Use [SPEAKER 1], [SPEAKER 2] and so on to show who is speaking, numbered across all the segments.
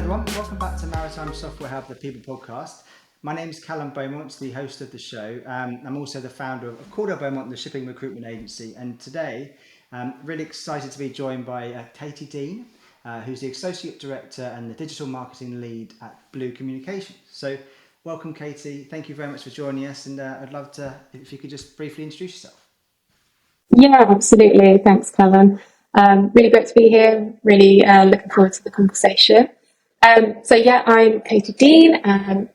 [SPEAKER 1] everyone, welcome back to Maritime SoftwareHub, the People Podcast. My name is Callum Beaumont, the host of the show. I'm also the founder of Cordell Beaumont, the shipping recruitment agency. And today, I'm really excited to be joined by Katie Dean, who's the Associate Director and the Digital Marketing Lead at Blue Communications. So welcome, Katie. Thank you very much for joining us. And I'd love to, if you could just briefly introduce yourself.
[SPEAKER 2] Yeah, absolutely. Thanks, Callum. Really great to be here. Really looking forward to the conversation. I'm Katie Dean,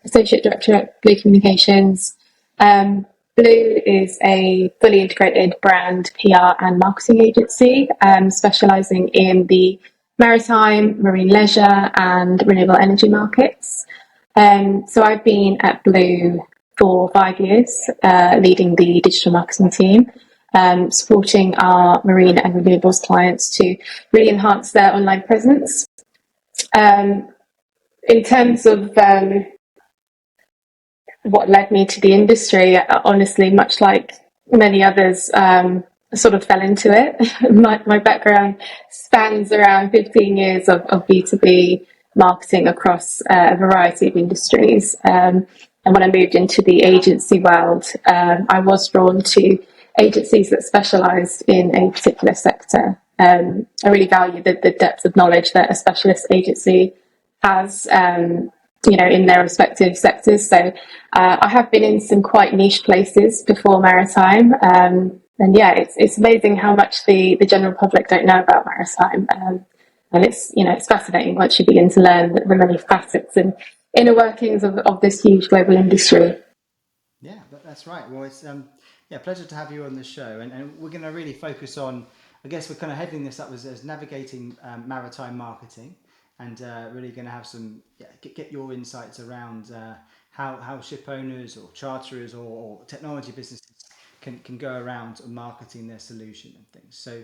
[SPEAKER 2] Associate Director at Blue Communications. Blue is a fully integrated brand, PR and marketing agency, specialising in the maritime, marine leisure and renewable energy markets. So I've been at Blue for 5 years, leading the digital marketing team. Supporting our marine and renewables clients to really enhance their online presence. In terms of what led me to the industry, honestly, much like many others, I sort of fell into it. My background spans around 15 years of B2B marketing across a variety of industries. And when I moved into the agency world, I was drawn to agencies that specialised in a particular sector. I really value the depth of knowledge that a specialist agency has, in their respective sectors. So I have been in some quite niche places before maritime. It's amazing how much the general public don't know about maritime. And it's fascinating once you begin to learn the many facets and inner workings of this huge global industry.
[SPEAKER 1] Yeah, that's right. Well, it's pleasure to have you on the show, and we're going to really focus on. I guess we're kind of heading this up as navigating maritime marketing, and really going to have some get your insights around how ship owners or charterers or technology businesses can go around marketing their solution and things. So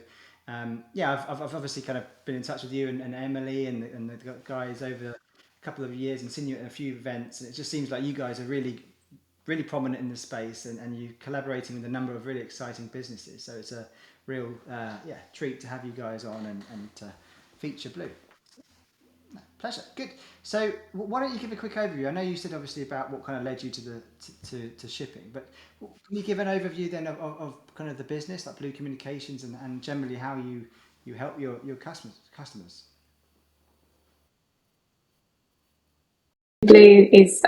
[SPEAKER 1] I've obviously kind of been in touch with you and Emily and the guys over a couple of years and seen you at a few events, and it just seems like you guys are really prominent in the space, and you collaborating with a number of really exciting businesses. So it's a real treat to have you guys on and to feature Blue. No, pleasure. Good. So why don't you give a quick overview? I know you said obviously about what kind of led you to to shipping, but can you give an overview then of kind of the business, like Blue Communications, and generally how you help your customers?
[SPEAKER 2] Blue is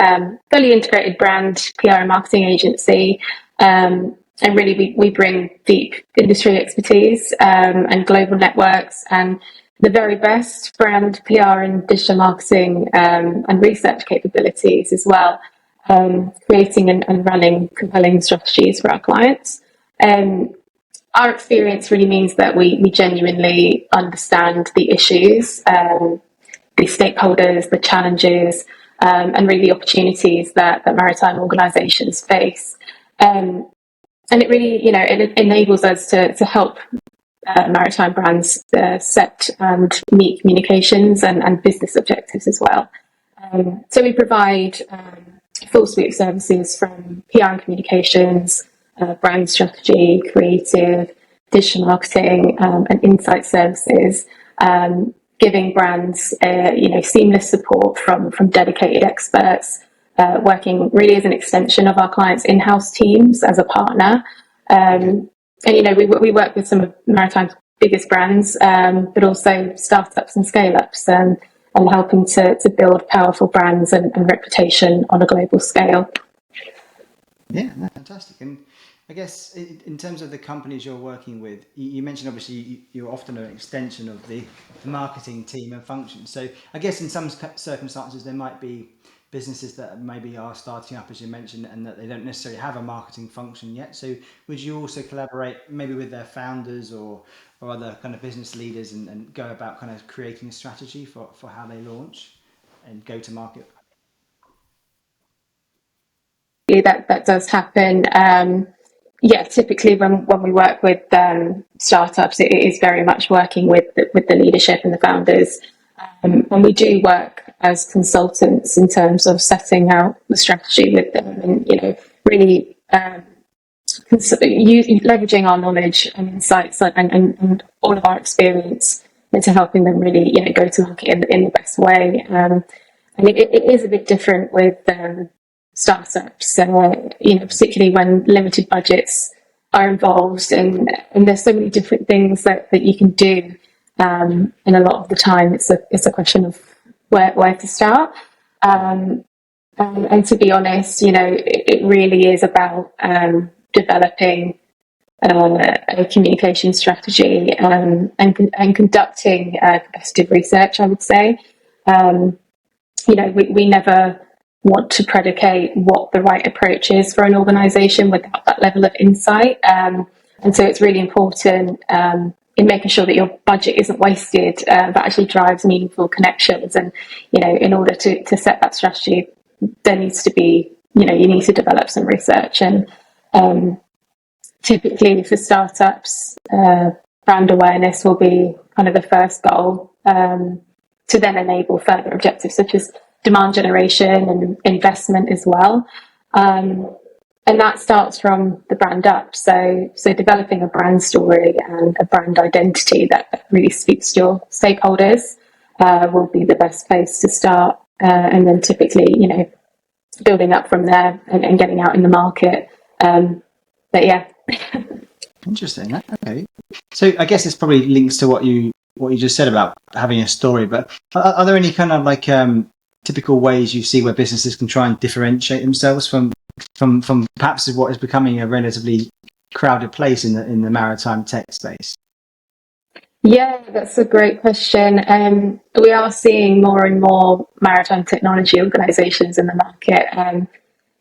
[SPEAKER 2] fully integrated brand, PR and marketing agency. And really, we bring deep industry expertise and global networks and the very best brand, PR and digital marketing and research capabilities as well, creating and running compelling strategies for our clients. Our experience really means that we genuinely understand the issues, the stakeholders, the challenges, and really the opportunities that maritime organisations face. And it really, it enables us to help maritime brands set and meet communications and business objectives as well. So we provide a full suite of services from PR and communications, brand strategy, creative, digital marketing, and insight services, giving brands, seamless support from dedicated experts, working really as an extension of our clients' in-house teams as a partner. We work with some of Maritime's biggest brands, but also startups and scale-ups, and helping to build powerful brands and reputation on a global scale.
[SPEAKER 1] Yeah, fantastic. And I guess in terms of the companies you're working with, you mentioned obviously you're often an extension of the marketing team and function. So I guess in some circumstances there might be businesses that maybe are starting up, as you mentioned, and that they don't necessarily have a marketing function yet. So would you also collaborate maybe with their founders or other kind of business leaders and go about kind of creating a strategy for how they launch and go to market?
[SPEAKER 2] That does happen. Typically when we work with startups, it is very much working with the leadership and the founders. And we do work as consultants in terms of setting out the strategy with them and, really leveraging our knowledge and insights and all of our experience into helping them really, go to market in the best way. And it is a bit different with startups, particularly when limited budgets are involved, and there's so many different things that you can do. And a lot of the time, it's a question of where to start. And to be honest, it really is about developing a communication strategy and conducting competitive research, I would say. We never want to predicate what the right approach is for an organisation without that level of insight. And so it's really important in making sure that your budget isn't wasted, but actually drives meaningful connections. And, in order to set that strategy, there needs to be, you need to develop some research. And typically for startups, brand awareness will be kind of the first goal, to then enable further objectives such as demand generation and investment as well. And that starts from the brand up. So developing a brand story and a brand identity that really speaks to your stakeholders will be the best place to start. And then typically, building up from there and getting out in the market. But yeah.
[SPEAKER 1] Interesting. Okay. So I guess this probably links to what you just said about having a story, but are there any kind of like typical ways you see where businesses can try and differentiate themselves from perhaps what is becoming a relatively crowded place in the maritime tech space?
[SPEAKER 2] Yeah, that's a great question. We are seeing more and more maritime technology organisations in the market.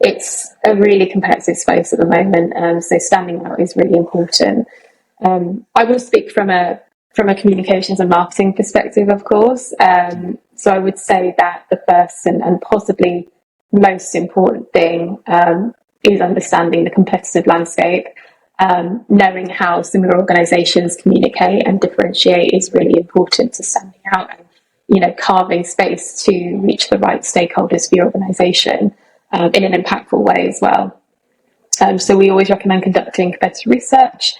[SPEAKER 2] It's a really competitive space at the moment, so standing out is really important. I will speak from a communications and marketing perspective, of course. So I would say that the first and possibly most important thing is understanding the competitive landscape. Knowing how similar organisations communicate and differentiate is really important to standing out and, carving space to reach the right stakeholders for your organisation in an impactful way as well. So we always recommend conducting competitive research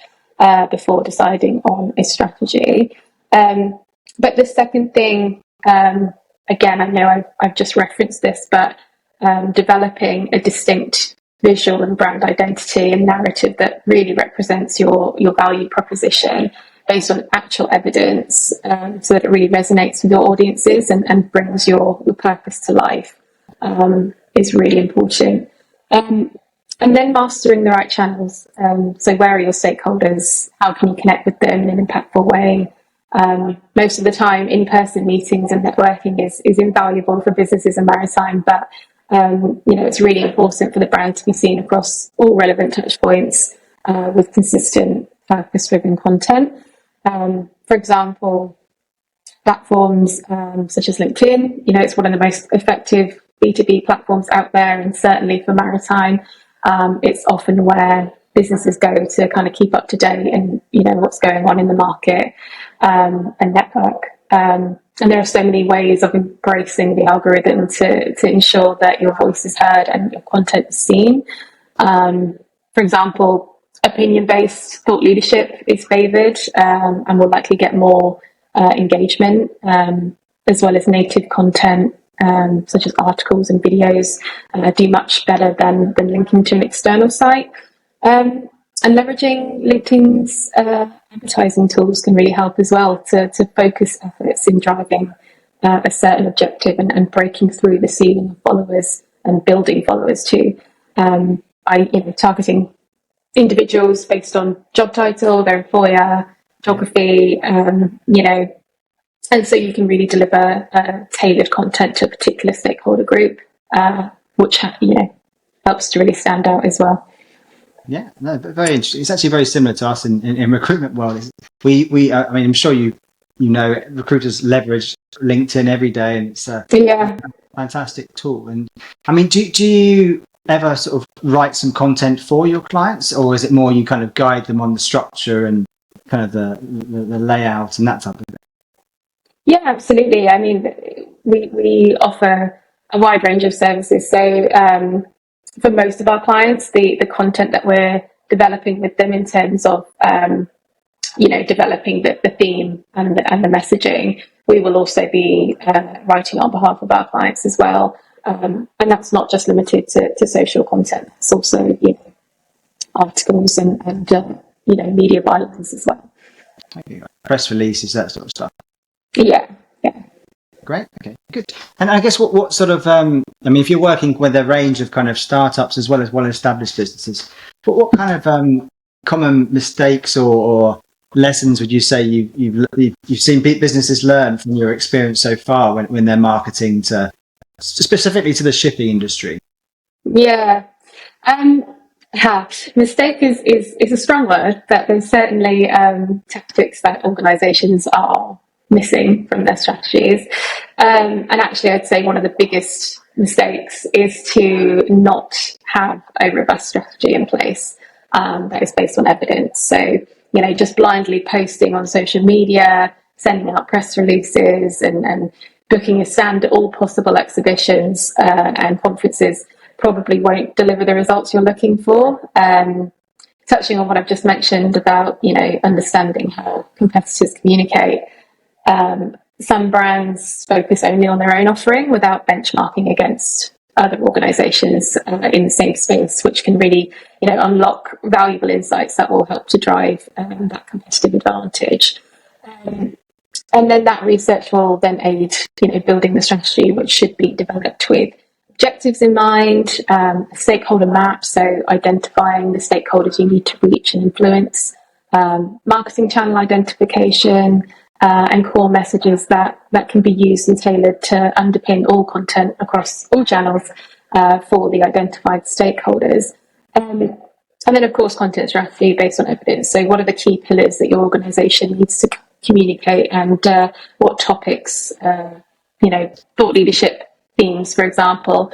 [SPEAKER 2] before deciding on a strategy. But the second thing, again, I know I've just referenced this, but developing a distinct visual and brand identity and narrative that really represents your value proposition based on actual evidence, so that it really resonates with your audiences and brings your purpose to life, is really important. And then mastering the right channels. So where are your stakeholders? How can you connect with them in an impactful way? Most of the time, in-person meetings and networking is invaluable for businesses in maritime, but it's really important for the brand to be seen across all relevant touch points with consistent, purpose-driven content. For example, platforms such as LinkedIn, it's one of the most effective B2B platforms out there, and certainly for maritime, it's often where businesses go to kind of keep up to date and what's going on in the market and network. And there are so many ways of embracing the algorithm to ensure that your voice is heard and your content is seen. For example, opinion-based thought leadership is favoured and will likely get more engagement, as well as native content such as articles and videos do much better than linking to an external site. And leveraging LinkedIn's advertising tools can really help as well to focus efforts in driving a certain objective and breaking through the ceiling of followers and building followers too, by targeting individuals based on job title, their employer, geography, and so you can really deliver tailored content to a particular stakeholder group, which helps to really stand out as well.
[SPEAKER 1] Yeah, no, but very interesting. It's actually very similar to us in recruitment world. I'm sure you recruiters leverage LinkedIn every day, and it's a fantastic tool. And I mean, do you ever sort of write some content for your clients, or is it more you kind of guide them on the structure and kind of the layout and that type of thing?
[SPEAKER 2] Yeah, absolutely. I mean, we offer a wide range of services. So for most of our clients, the content that we're developing with them in terms of developing the theme and the messaging. We will also be writing on behalf of our clients as well. And that's not just limited to social content. It's also, articles and media bylines as well.
[SPEAKER 1] Press releases, that sort of stuff.
[SPEAKER 2] Yeah.
[SPEAKER 1] Great. Okay, good. And I guess what sort of, if you're working with a range of kind of startups as well as well-established businesses, what kind of common mistakes or lessons would you say you've seen businesses learn from your experience so far when they're marketing specifically to the shipping industry?
[SPEAKER 2] Yeah. Mistake is a strong word, but there's certainly tactics that organisations are missing from their strategies. And actually, I'd say one of the biggest mistakes is to not have a robust strategy in place that is based on evidence. So, just blindly posting on social media, sending out press releases and booking a stand at all possible exhibitions and conferences probably won't deliver the results you're looking for. Touching on what I've just mentioned about, understanding how competitors communicate. Some brands focus only on their own offering without benchmarking against other organisations in the same space, which can really, unlock valuable insights that will help to drive that competitive advantage. And then that research will then aid, building the strategy, which should be developed with objectives in mind, a stakeholder map, so identifying the stakeholders you need to reach and influence, marketing channel identification, and core messages that can be used and tailored to underpin all content across all channels for the identified stakeholders. And then, of course, content strategy based on evidence. So what are the key pillars that your organisation needs to communicate, and what topics, thought leadership themes, for example,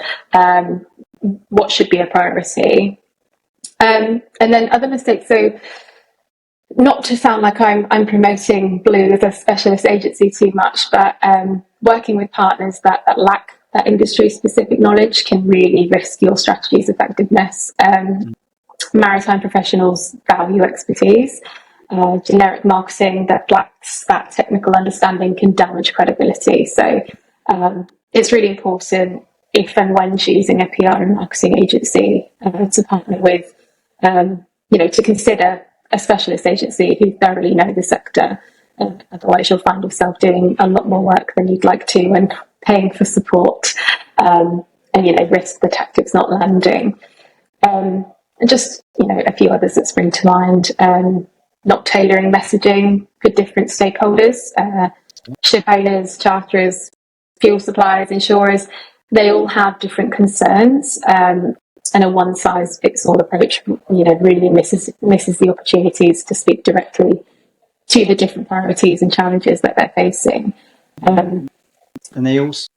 [SPEAKER 2] what should be a priority. And then other mistakes. So not to sound like I'm promoting Blue as a specialist agency too much, but working with partners that lack that industry-specific knowledge can really risk your strategy's effectiveness. Maritime professionals value expertise. Generic marketing that lacks that technical understanding can damage credibility. So it's really important, if and when choosing a PR and marketing agency, to partner with, to consider a specialist agency who thoroughly know the sector. Otherwise, you'll find yourself doing a lot more work than you'd like to and paying for support, and risk the tactics not landing. And just, a few others that spring to mind. Not tailoring messaging for different stakeholders, ship owners, charterers, fuel suppliers, insurers, they all have different concerns, and a one-size-fits-all approach, really misses the opportunities to speak directly to the different priorities and challenges that they're facing.
[SPEAKER 1] And they also,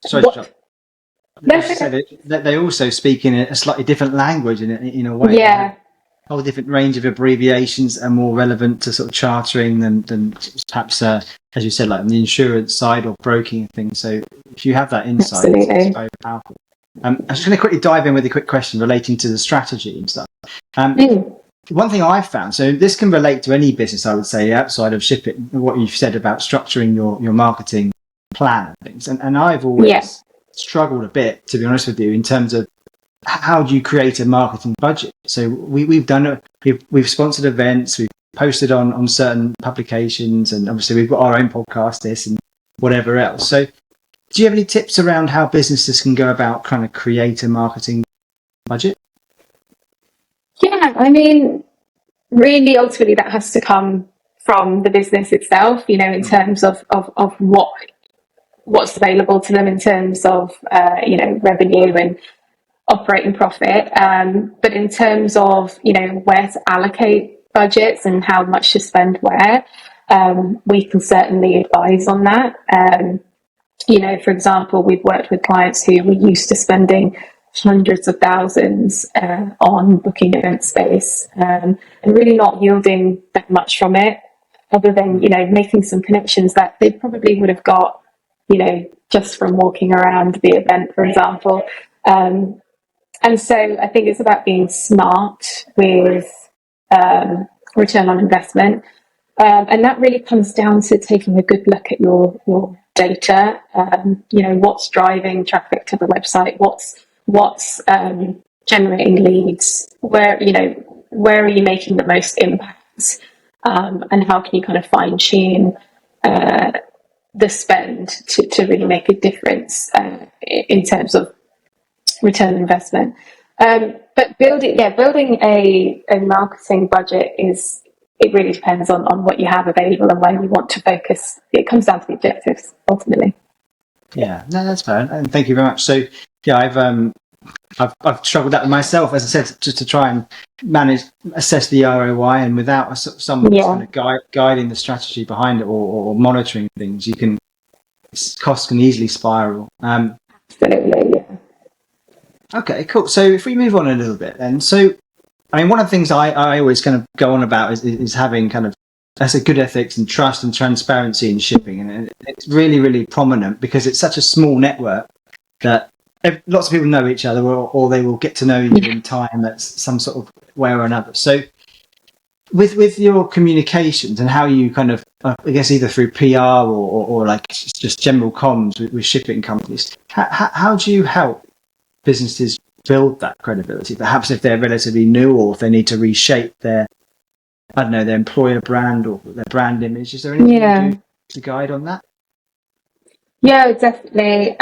[SPEAKER 1] they also speak in a slightly different language in a way.
[SPEAKER 2] Yeah.
[SPEAKER 1] A whole different range of abbreviations are more relevant to sort of chartering than perhaps, as you said, like on the insurance side or broking and things. So if you have that insight, it's very powerful. I'm just going to quickly dive in with a quick question relating to the strategy and stuff. One thing I've found, so this can relate to any business, I would say, outside of shipping, what you've said about structuring your marketing plan and things. And I've always struggled a bit, to be honest with you, in terms of how do you create a marketing budget? So we've done it. We've sponsored events. We've posted on certain publications, and obviously we've got our own podcast, this and whatever else. So do you have any tips around how businesses can go about kind of create a marketing budget?
[SPEAKER 2] Yeah, really, ultimately, that has to come from the business itself, in terms of what's available to them in terms of, revenue and operating profit. But in terms of, where to allocate budgets and how much to spend where, we can certainly advise on that. For example, we've worked with clients who were used to spending hundreds of thousands on booking event space, and really not yielding that much from it, other than, making some connections that they probably would have got, just from walking around the event, for example. And so I think it's about being smart with return on investment. And that really comes down to taking a good look at your data. What's driving traffic to the website? What's generating leads? Where are you making the most impact? And how can you kind of fine tune the spend to really make a difference in terms of return on investment. But building a marketing budget it really depends on what you have available and where you want to focus. It comes down to the objectives ultimately.
[SPEAKER 1] Yeah, no, that's fair, and thank you very much. So, yeah, I've struggled that with myself, as I said, just to try and assess the ROI, and without someone kind of guiding the strategy behind it or monitoring things, costs can easily spiral.
[SPEAKER 2] Absolutely, yeah.
[SPEAKER 1] Okay, cool. So if we move on a little bit, then, so I mean, one of the things I always kind of go on about is having kind of, that's a good ethics and trust and transparency in shipping, and it's really, really prominent because it's such a small network that lots of people know each other, or they will get to know you in time at some sort of way or another. So with your communications and how you kind of, I guess either through PR or like just general comms with shipping companies, how do you help businesses build that credibility? Perhaps if they're relatively new, or if they need to reshape their employer brand or their brand image. Is there anything you do to guide on that?
[SPEAKER 2] Yeah, definitely.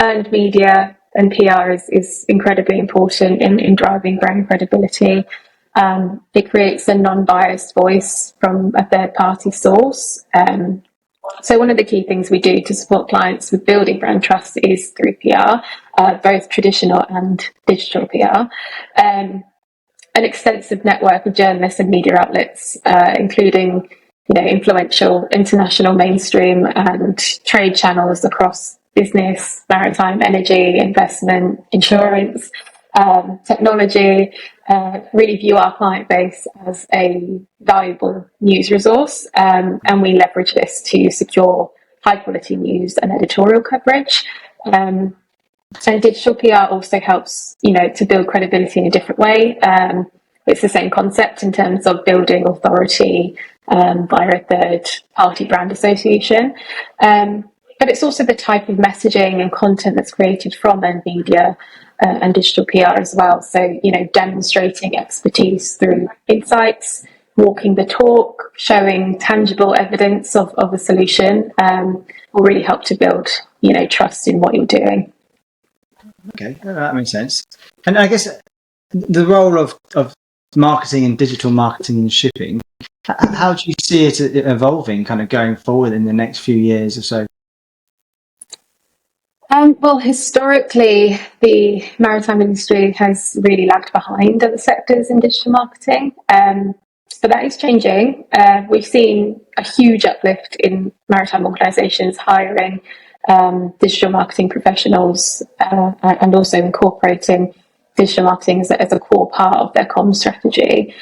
[SPEAKER 2] Earned media and PR is incredibly important in driving brand credibility. It creates a non-biased voice from a third-party source. So one of the key things we do to support clients with building brand trust is through PR, both traditional and digital PR. An extensive network of journalists and media outlets, including influential international, mainstream and trade channels across business, maritime, energy, investment, insurance, technology, really view our client base as a valuable news resource, and we leverage this to secure high quality news and editorial coverage. And digital PR also helps, to build credibility in a different way. It's the same concept in terms of building authority via a third-party brand association. But it's also the type of messaging and content that's created from earned media and digital PR as well. So, demonstrating expertise through insights, walking the talk, showing tangible evidence of a solution will really help to build, trust in what you're doing.
[SPEAKER 1] Okay, that makes sense. And I guess the role of marketing and digital marketing and shipping, how do you see it evolving kind of going forward in the next few years or so?
[SPEAKER 2] Well, historically, the maritime industry has really lagged behind other sectors in digital marketing. But that is changing. We've seen a huge uplift in maritime organisations hiring digital marketing professionals and also incorporating digital marketing as a core part of their comms strategy.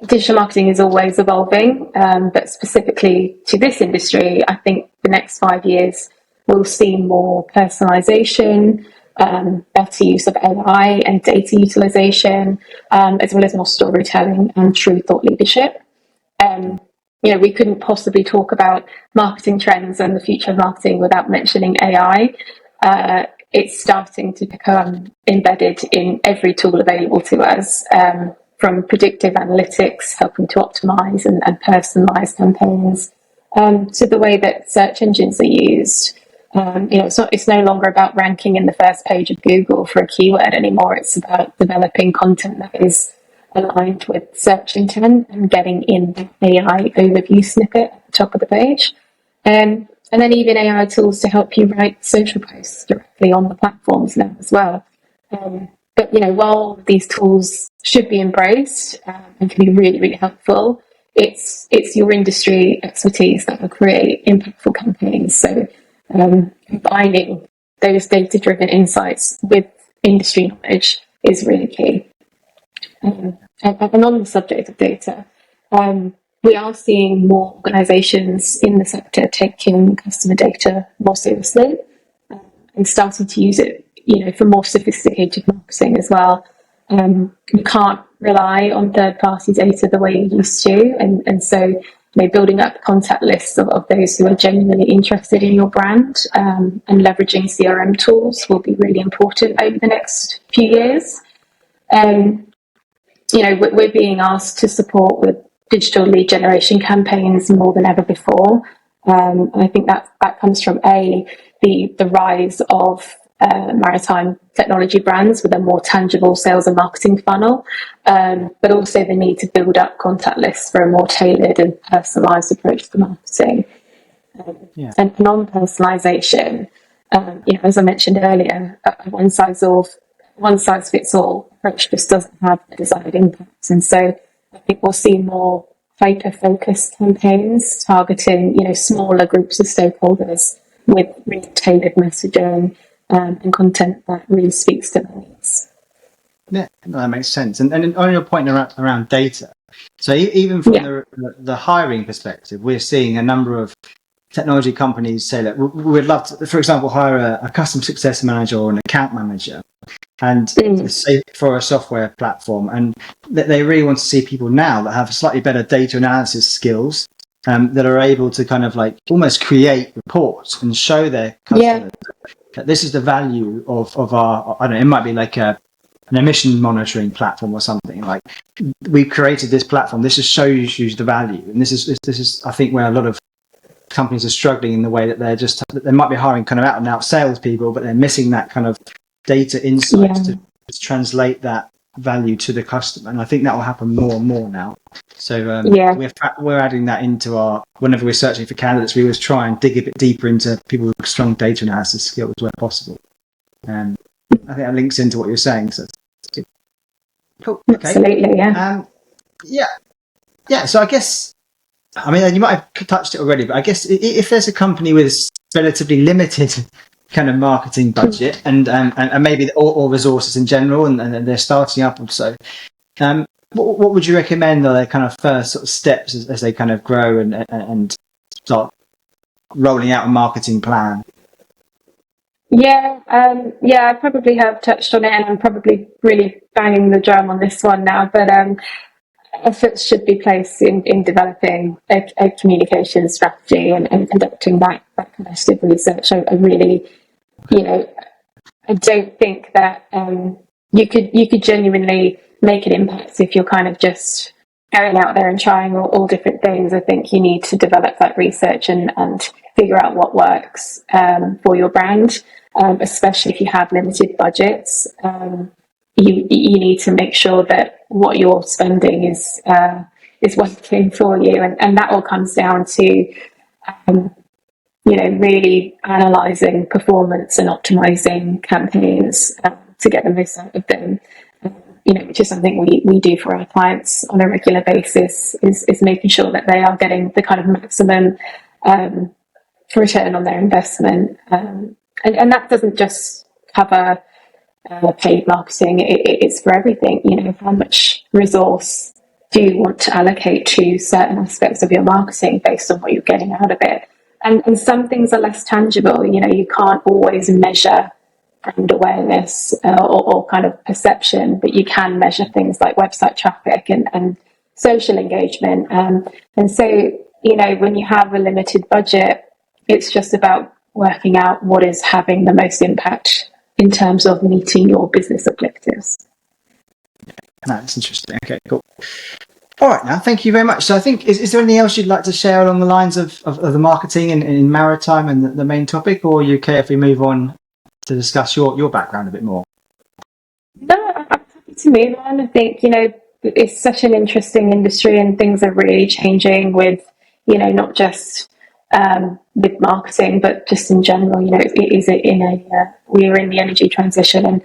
[SPEAKER 2] Digital marketing is always evolving, but specifically to this industry, I think the next 5 years we'll see more personalisation, better use of AI and data utilisation, as well as more storytelling and true thought leadership. We couldn't possibly talk about marketing trends and the future of marketing without mentioning AI. It's starting to become embedded in every tool available to us, from predictive analytics, helping to optimize and personalize campaigns, to the way that search engines are used. It's no longer about ranking in the first page of Google for a keyword anymore. It's about developing content that is aligned with search intent and getting in the AI overview snippet at the top of the page. And then even AI tools to help you write social posts directly on the platforms now as well. But while these tools should be embraced and can be really, really helpful, it's your industry expertise that will create impactful campaigns. So combining those data-driven insights with industry knowledge is really key. And on the subject of data, we are seeing more organisations in the sector taking customer data more seriously and starting to use it, for more sophisticated marketing as well. We can't rely on third-party data the way you used to, and so building up contact lists of those who are genuinely interested in your brand, and leveraging CRM tools will be really important over the next few years. We're being asked to support with digital lead generation campaigns more than ever before. And I think that comes from the rise of maritime technology brands with a more tangible sales and marketing funnel, but also the need to build up contact lists for a more tailored and personalised approach to marketing. And non-personalisation, as I mentioned earlier, a one-size-fits-all approach just doesn't have the desired impact. And so I think we'll see more hyper-focused campaigns targeting, smaller groups of stakeholders with really tailored messaging and content that really speaks to their needs.
[SPEAKER 1] Yeah, that makes sense. And on your point around data, so even from the hiring perspective, we're seeing a number of technology companies say that we'd love to, for example, hire a customer success manager or an account manager, and say for a software platform, and they really want to see people now that have slightly better data analysis skills, that are able to kind of like almost create reports and show their customers that this is the value of our, I don't know, it might be like an emission monitoring platform or something. Like, we created this platform, this just shows you the value, and this is I think where a lot of companies are struggling in the way that they might be hiring kind of out and out salespeople, but they're missing that kind of data insights to translate that value to the customer. And I think that will happen more and more now. So we're adding that into our, whenever we're searching for candidates, we always try and dig a bit deeper into people with strong data analysis skills where possible. I think that links into what you're saying. So cool. Okay.
[SPEAKER 2] Absolutely, yeah.
[SPEAKER 1] So I guess, I mean, you might have touched it already, but I guess if there's a company with relatively limited kind of marketing budget and maybe all resources in general, and they're starting up also, what would you recommend are their kind of first sort of steps as they kind of grow and start rolling out a marketing plan?
[SPEAKER 2] I probably have touched on it, and I'm probably really banging the drum on this one now, but efforts should be placed in developing a communication strategy and conducting that competitive research. I really, I don't think that you could genuinely make an impact if you're kind of just going out there and trying all different things. I think you need to develop that research and figure out what works for your brand, especially if you have limited budgets. You need to make sure that what you're spending is working for you, and that all comes down to really analysing performance and optimising campaigns to get the most out of them. Which is something we do for our clients on a regular basis, is making sure that they are getting the kind of maximum return on their investment, and that doesn't just cover paid marketing. It's for everything. How much resource do you want to allocate to certain aspects of your marketing based on what you're getting out of it? And some things are less tangible. You can't always measure brand awareness or kind of perception, but you can measure things like website traffic and social engagement. And so, when you have a limited budget, it's just about working out what is having the most impact in terms of meeting your business objectives.
[SPEAKER 1] That's interesting. Okay, cool. All right, now, thank you very much. So I think, is there anything else you'd like to share along the lines of the marketing in maritime and the main topic, or are you okay if we move on to discuss your background a bit more?
[SPEAKER 2] No, I'm happy to move on. I think, it's such an interesting industry, and things are really changing with, not just with marketing, but just in general. We're in the energy transition, and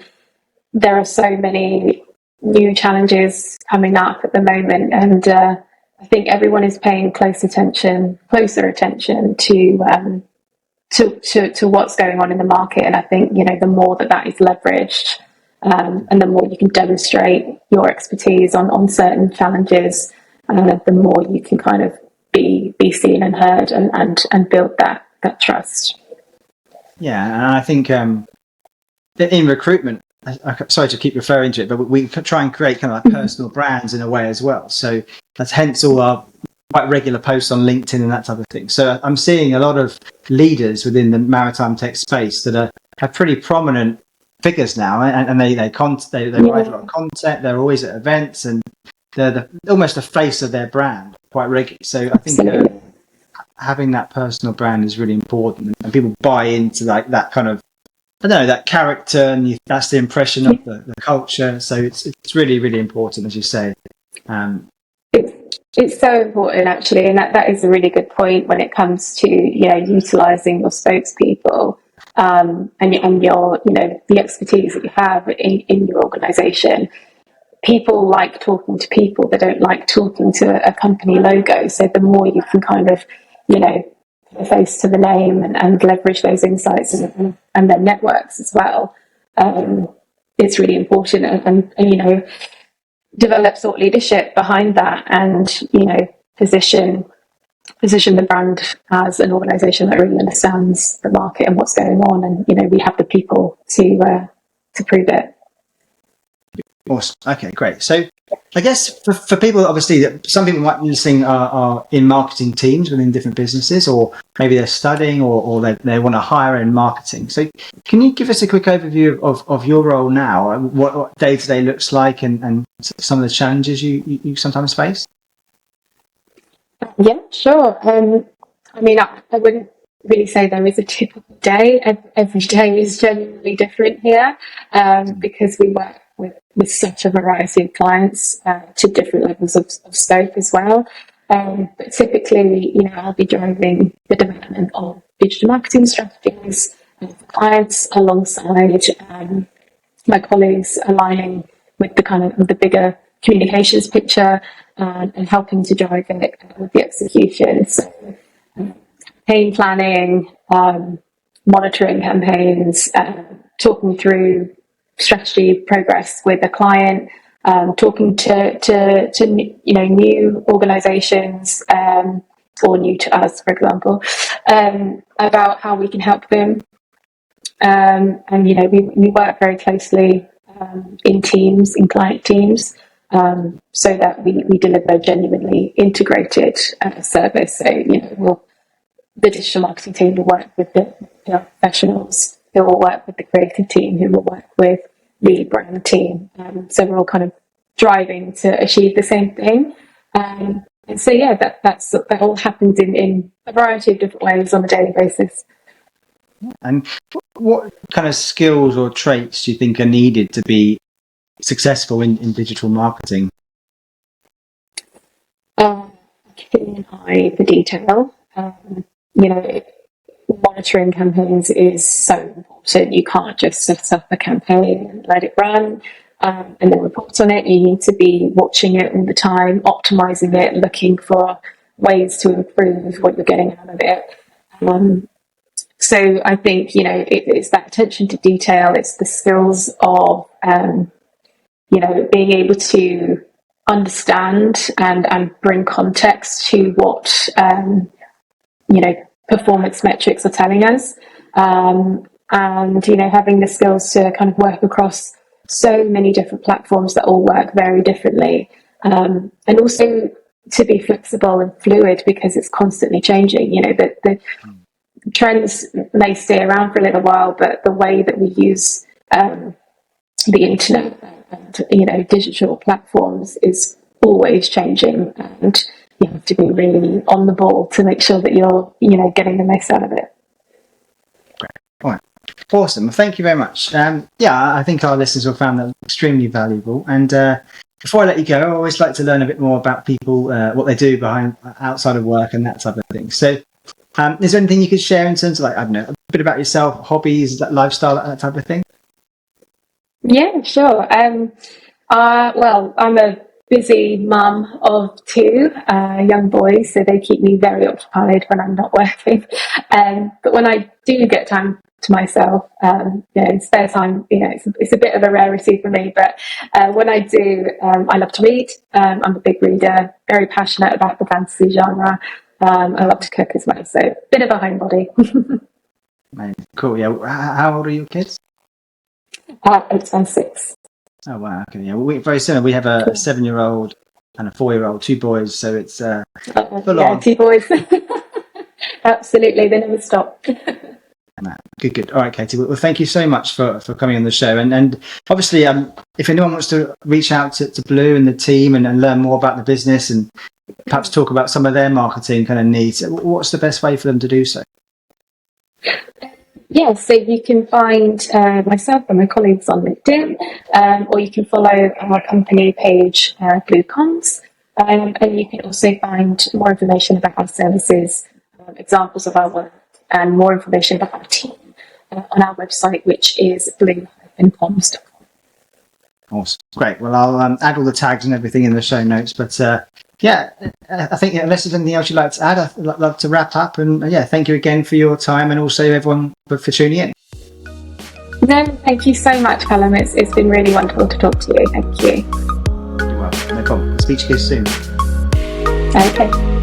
[SPEAKER 2] there are so many new challenges coming up at the moment, and I think everyone is paying closer attention to what's going on in the market. And I think the more that is leveraged, and the more you can demonstrate your expertise on certain challenges, the more you can kind of be seen and heard and build that trust.
[SPEAKER 1] Yeah, and I think in recruitment, sorry to keep referring to it, but we try and create kind of like personal brands in a way as well. So that's hence all our quite regular posts on LinkedIn and that type of thing. So I'm seeing a lot of leaders within the maritime tech space that have pretty prominent figures now, and they write a lot of content. They're always at events, and they're almost the face of their brand quite regularly. So I think having that personal brand is really important, and people buy into like that kind of, I don't know, that character, and that's the impression of the culture. So it's really, really important, as you say.
[SPEAKER 2] It's so important, actually, and that is a really good point when it comes to utilising your spokespeople and your the expertise that you have in your organisation. People like talking to people; they don't like talking to a company logo. So the more you can kind of put a face to the name and leverage those insights and their networks as well, it's really important. And develop thought leadership behind that, and position the brand as an organisation that really understands the market and what's going on, and we have the people to prove it.
[SPEAKER 1] Awesome. Okay, great. So I guess for people, obviously, some people might be listening are in marketing teams within different businesses, or maybe they're studying or they want to hire in marketing. So can you give us a quick overview of your role now, what day-to-day looks like, and some of the challenges you sometimes face?
[SPEAKER 2] Yeah, sure. I mean, I wouldn't really say there is a typical day. Every day is genuinely different here, because we work with such a variety of clients to different levels of scope as well. But typically, I'll be driving the development of digital marketing strategies for clients alongside my colleagues, aligning with the bigger communications picture and helping to drive it with the execution. So, campaign planning, monitoring campaigns, talking through strategy progress with a client, talking to new organisations or new to us, for example, about how we can help them. And we work very closely in teams, in client teams, so that we deliver a genuinely integrated service. So the digital marketing team will work with the professionals, who will work with the creative team, who will work with the brand team. So we're all kind of driving to achieve the same thing. And so that all happens in a variety of different ways on a daily basis.
[SPEAKER 1] And what kind of skills or traits do you think are needed to be successful in digital marketing?
[SPEAKER 2] Keeping an eye for detail. Monitoring campaigns is so important. You can't just set up a campaign and let it run and then report on it. You need to be watching it all the time, optimizing it, looking for ways to improve what you're getting out of it. So I think, it's that attention to detail. It's the skills of, being able to understand and bring context to what, performance metrics are telling us. And, having the skills to kind of work across so many different platforms that all work very differently. And also to be flexible and fluid, because it's constantly changing. The trends may stay around for a little while, but the way that we use the internet and digital platforms is always changing, and you have to be really on the ball to make sure that you're getting the most out of it.
[SPEAKER 1] All right. Awesome. Well, thank you very much. I think our listeners will find that extremely valuable. And before I let you go, I always like to learn a bit more about people, what they do outside of work and that type of thing. So is there anything you could share in terms of, like, I don't know, a bit about yourself, hobbies, lifestyle, that type of thing?
[SPEAKER 2] Yeah, sure. Well, I'm a busy mum of two young boys, so they keep me very occupied when I'm not working. But when I do get time to myself, spare time, it's a bit of a rarity for me. But when I do, I love to read. I'm a big reader, very passionate about the fantasy genre. I love to cook as well, so a bit of a homebody.
[SPEAKER 1] Cool. Yeah. How old are your kids?
[SPEAKER 2] 8 and 6.
[SPEAKER 1] Oh wow, okay, yeah. Well, very similar. We have a 7-year-old and a 4-year-old, 2 boys, so it's full
[SPEAKER 2] Yeah,
[SPEAKER 1] on.
[SPEAKER 2] 2 boys. Absolutely, they never stop.
[SPEAKER 1] Good. All right, Katie. Well, thank you so much for coming on the show. And obviously, if anyone wants to reach out to Blue and the team and learn more about the business and perhaps talk about some of their marketing kind of needs, what's the best way for them to do so?
[SPEAKER 2] Yeah, so you can find myself and my colleagues on LinkedIn, or you can follow our company page, Blue Comms, and you can also find more information about our services, examples of our work, and more information about our team on our website, which is blue-comms.com.
[SPEAKER 1] Awesome. Great. Well, I'll add all the tags and everything in the show notes. But yeah, I think unless there's anything else you'd like to add, I'd love to wrap up. And yeah, thank you again for your time and also everyone for tuning in.
[SPEAKER 2] No, thank you so much, Callum. It's been really wonderful to talk to you. Thank you.
[SPEAKER 1] You're welcome. No problem. I'll speak to you soon.
[SPEAKER 2] Okay.